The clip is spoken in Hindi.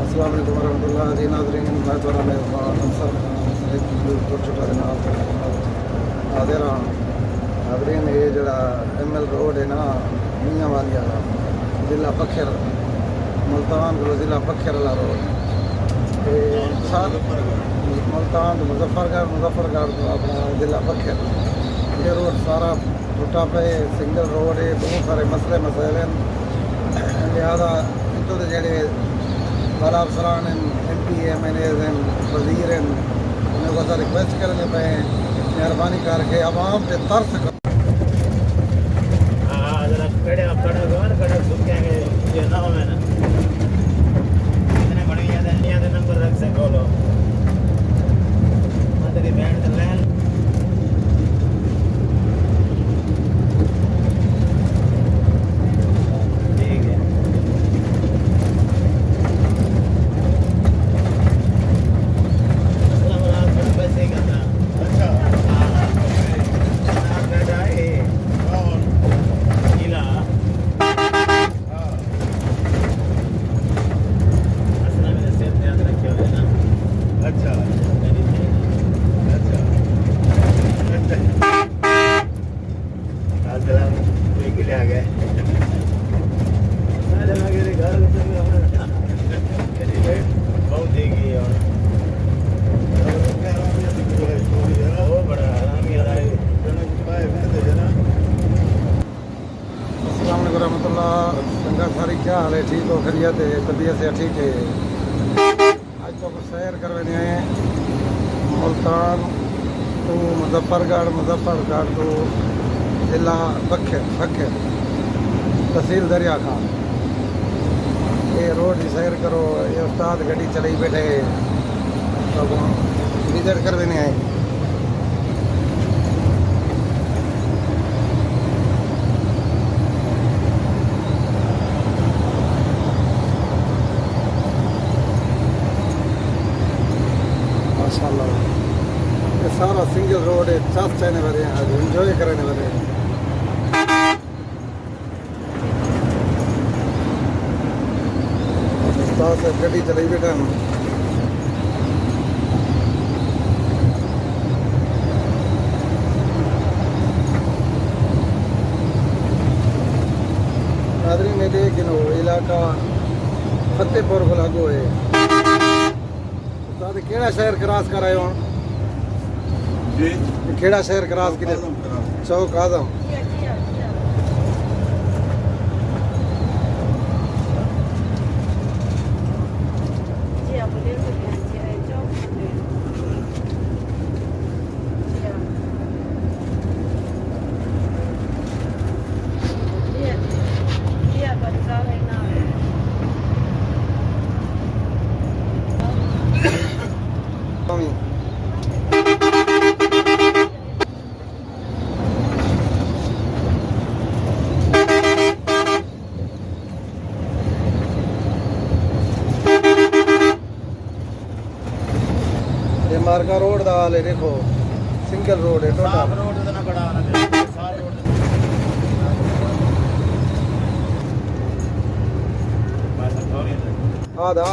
अस्सलाम वालेकुम रहमतुल्लाह जी नाज़रीन, मैं थोड़ा मेज़बान अंसर छोटा जनाब हाजिर हाँ नाज़रीन। ये जड़ा ML रोड है ना मियाँ वाली वाला ज़िला पखेर मुल्तान को ज़िला पखेर वाला रोड मुल्तान मुजफ्फरगढ़ तो अपना ज़िला पखेर ये रोड सारा टूटा पे सिंगल रोड है। बहुत सारे मसले मसाइल हैं, लिहाजा इतों के जड़े वाला अफसरान MP MNAs वजीर उन्हें को रिक्वेस्ट करने पे मेहरबानी करके आवाम पे तरस कर नंबर रख सको लो तेरी बैंड सारी क्या हाल है? ठीक हो? खैरियत है? तबीयत से ठीक है? आज तो सैर करवाने आए मुल्तान तो मुजफ्फरगढ़ तो ज़िला बखेर तहसील दरिया खान। ये रोड की सैर करो। ये उस्ताद गड्डी चलाई बैठे तो विजिट करवाने आए। माशाल्लाह ये सारा सिंगल रोड है। चास चाहने वाले हैं, आज एंजॉय करने वाले हैं। से गड्डी चलाई बैठा हूँ। नादरी में देख लो इलाका फतेहपुर को लागू है। केड़ा शहर क्रॉस कर आए हो? केड़ा शहर क्रॉस कर? चौक आजम। मार्का रोड का हाल है, देखो सिंगल रोड है टोटल। आधा